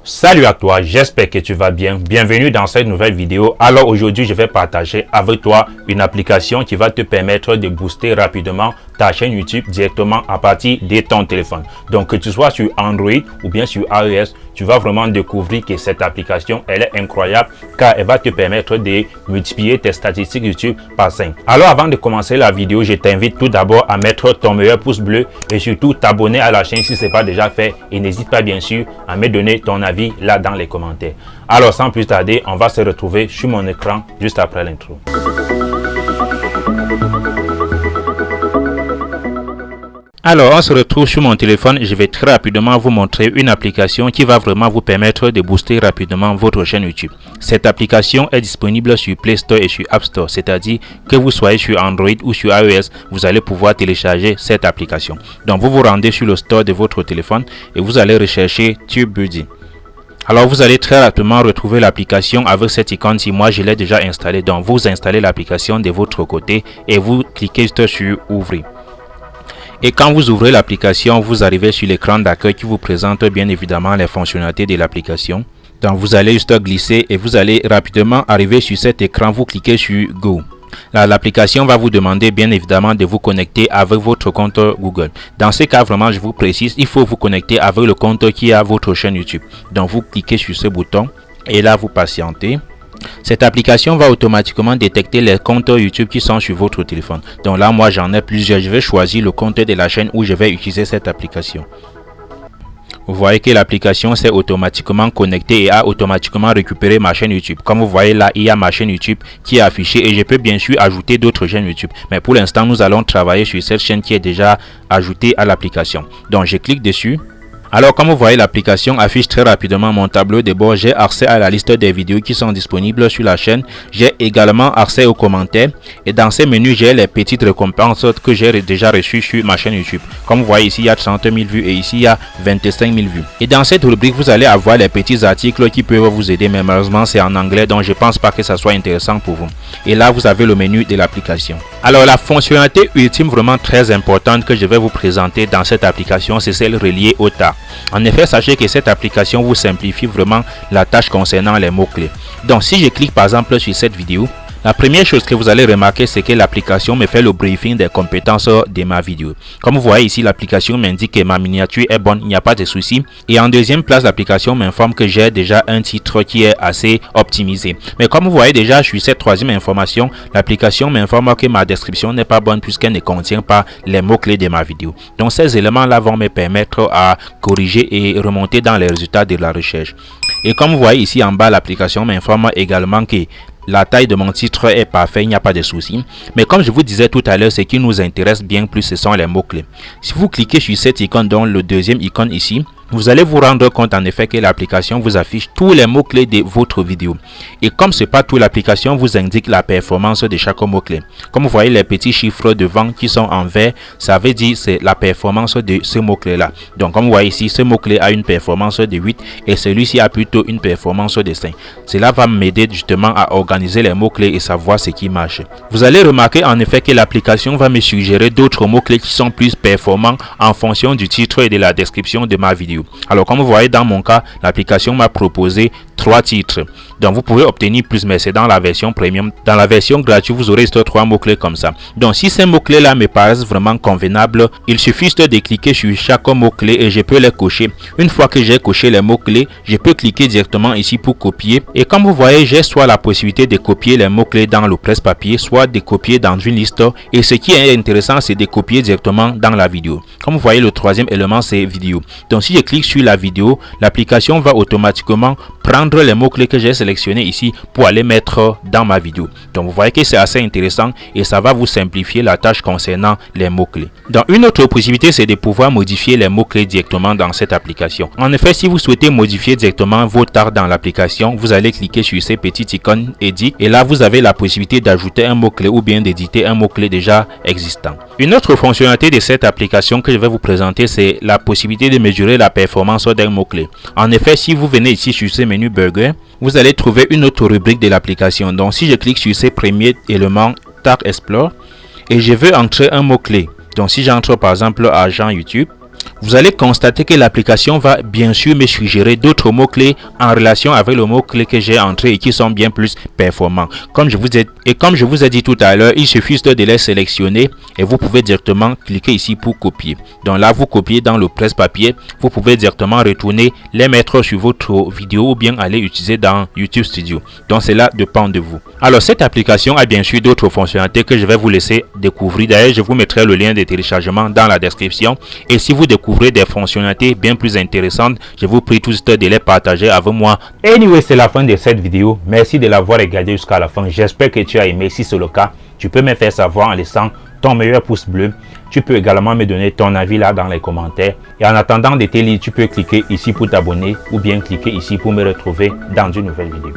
Salut à toi, j'espère que tu vas bien. Bienvenue dans cette nouvelle vidéo. Alors aujourd'hui, je vais partager avec toi une application qui va te permettre de booster rapidement ta chaîne YouTube directement à partir de ton téléphone. Donc que tu sois sur Android ou bien sur iOS, tu vas vraiment découvrir que cette application, elle est incroyable car elle va te permettre de multiplier tes statistiques YouTube par 5. Alors avant de commencer la vidéo, je t'invite tout d'abord à mettre ton meilleur pouce bleu et surtout t'abonner à la chaîne si ce n'est pas déjà fait et n'hésite pas bien sûr à me donner ton avis là dans les commentaires. Alors sans plus tarder, on va se retrouver sur mon écran juste après l'intro. Alors, on se retrouve sur mon téléphone. Je vais très rapidement vous montrer une application qui va vraiment vous permettre de booster rapidement votre chaîne YouTube. Cette application est disponible sur Play Store et sur App Store, c'est-à-dire que vous soyez sur Android ou sur iOS, vous allez pouvoir télécharger cette application. Donc, vous vous rendez sur le store de votre téléphone et vous allez rechercher TubeBuddy. Alors, vous allez très rapidement retrouver l'application avec cette icône-ci. Moi, je l'ai déjà installée. Donc, vous installez l'application de votre côté et vous cliquez juste sur Ouvrir. Et quand vous ouvrez l'application, vous arrivez sur l'écran d'accueil qui vous présente bien évidemment les fonctionnalités de l'application. Donc vous allez juste glisser et vous allez rapidement arriver sur cet écran, vous cliquez sur Go. Là, l'application va vous demander bien évidemment de vous connecter avec votre compte Google. Dans ce cas, vraiment, je vous précise, il faut vous connecter avec le compte qui est à votre chaîne YouTube. Donc vous cliquez sur ce bouton et là vous patientez. Cette application va automatiquement détecter les comptes YouTube qui sont sur votre téléphone. Donc là, moi, j'en ai plusieurs. Je vais choisir le compte de la chaîne où je vais utiliser cette application. Vous voyez que l'application s'est automatiquement connectée et a automatiquement récupéré ma chaîne YouTube. Comme vous voyez là, il y a ma chaîne YouTube qui est affichée et je peux bien sûr ajouter d'autres chaînes YouTube. Mais pour l'instant, nous allons travailler sur cette chaîne qui est déjà ajoutée à l'application. Donc, je clique dessus. Alors, comme vous voyez, l'application affiche très rapidement mon tableau de bord. J'ai accès à la liste des vidéos qui sont disponibles sur la chaîne. J'ai également accès aux commentaires. Et dans ces menus, j'ai les petites récompenses que j'ai déjà reçues sur ma chaîne YouTube. Comme vous voyez ici, il y a 30 000 vues et ici, il y a 25 000 vues. Et dans cette rubrique, vous allez avoir les petits articles qui peuvent vous aider. Mais malheureusement, c'est en anglais, donc je ne pense pas que ça soit intéressant pour vous. Et là, vous avez le menu de l'application. Alors, la fonctionnalité ultime vraiment très importante que je vais vous présenter dans cette application, c'est celle reliée au tag. En effet, sachez que cette application vous simplifie vraiment la tâche concernant les mots-clés. Donc, si je clique par exemple sur cette vidéo, la première chose que vous allez remarquer, c'est que l'application me fait le briefing des compétences de ma vidéo. Comme vous voyez ici, l'application m'indique que ma miniature est bonne, il n'y a pas de souci. Et en deuxième place, l'application m'informe que j'ai déjà un titre qui est assez optimisé. Mais comme vous voyez déjà, sur cette troisième information, l'application m'informe que ma description n'est pas bonne puisqu'elle ne contient pas les mots-clés de ma vidéo. Donc ces éléments-là vont me permettre à corriger et remonter dans les résultats de la recherche. Et comme vous voyez ici en bas, l'application m'informe également que la taille de mon titre est parfaite, il n'y a pas de souci. Mais comme je vous disais tout à l'heure, ce qui nous intéresse bien plus, ce sont les mots-clés. Si vous cliquez sur cette icône, donc le deuxième icône ici, vous allez vous rendre compte en effet que l'application vous affiche tous les mots-clés de votre vidéo. Et comme ce n'est pas tout, l'application vous indique la performance de chaque mot-clé. Comme vous voyez les petits chiffres devant qui sont en vert, ça veut dire c'est la performance de ce mot-clé là. Donc comme vous voyez ici, ce mot-clé a une performance de 8 et celui-ci a plutôt une performance de 5. Cela va m'aider justement à organiser les mots-clés et savoir ce qui marche. Vous allez remarquer en effet que l'application va me suggérer d'autres mots-clés qui sont plus performants en fonction du titre et de la description de ma vidéo. Alors comme vous voyez dans mon cas, l'application m'a proposé 3 titres. Donc vous pouvez obtenir plus, mais c'est dans la version premium. Dans la version gratuite, vous aurez 3 mots-clés comme ça. Donc si ces mots-clés là me paraissent vraiment convenables, il suffit juste de cliquer sur chaque mot-clé et je peux les cocher. Une fois que j'ai coché les mots-clés, je peux cliquer directement ici pour copier. Et comme vous voyez, j'ai soit la possibilité de copier les mots-clés dans le presse-papier, soit de copier dans une liste. Et ce qui est intéressant, c'est de copier directement dans la vidéo. Comme vous voyez, le troisième élément, c'est vidéo. Donc si je clique sur la vidéo, l'application va automatiquement prendre les mots-clés que j'ai sélectionnés ici pour aller mettre dans ma vidéo. Donc vous voyez que c'est assez intéressant et ça va vous simplifier la tâche concernant les mots-clés. Donc une autre possibilité, c'est de pouvoir modifier les mots-clés directement dans cette application. En effet, si vous souhaitez modifier directement vos tags dans l'application, vous allez cliquer sur ces petites icônes Edit et là vous avez la possibilité d'ajouter un mot-clé ou bien d'éditer un mot-clé déjà existant. Une autre fonctionnalité de cette application que je vais vous présenter, c'est la possibilité de mesurer la performance d'un mot-clé. En effet, si vous venez ici sur ce menu Burger, vous allez trouver une autre rubrique de l'application. Donc si je clique sur ces premiers éléments Tag Explore et je veux entrer un mot-clé. Donc si j'entre par exemple argent YouTube, vous allez constater que l'application va bien sûr me suggérer d'autres mots-clés en relation avec le mot-clé que j'ai entré et qui sont bien plus performants. Comme je vous ai dit tout à l'heure, il suffit de les sélectionner et vous pouvez directement cliquer ici pour copier. Donc là, vous copiez dans le presse-papier, vous pouvez directement retourner, les mettre sur votre vidéo ou bien aller utiliser dans YouTube Studio. Donc cela dépend de vous. Alors cette application a bien sûr d'autres fonctionnalités que je vais vous laisser découvrir. D'ailleurs, je vous mettrai le lien de téléchargement dans la description. Et si vous découvrez des fonctionnalités bien plus intéressantes, je vous prie tout juste de les partager avec moi. Anyway, c'est la fin de cette vidéo. Merci de l'avoir regardé jusqu'à la fin. J'espère que tu as aimé. Si c'est le cas, tu peux me faire savoir en laissant ton meilleur pouce bleu. Tu peux également me donner ton avis là dans les commentaires. Et en attendant de te lire, tu peux cliquer ici pour t'abonner ou bien cliquer ici pour me retrouver dans une nouvelle vidéo.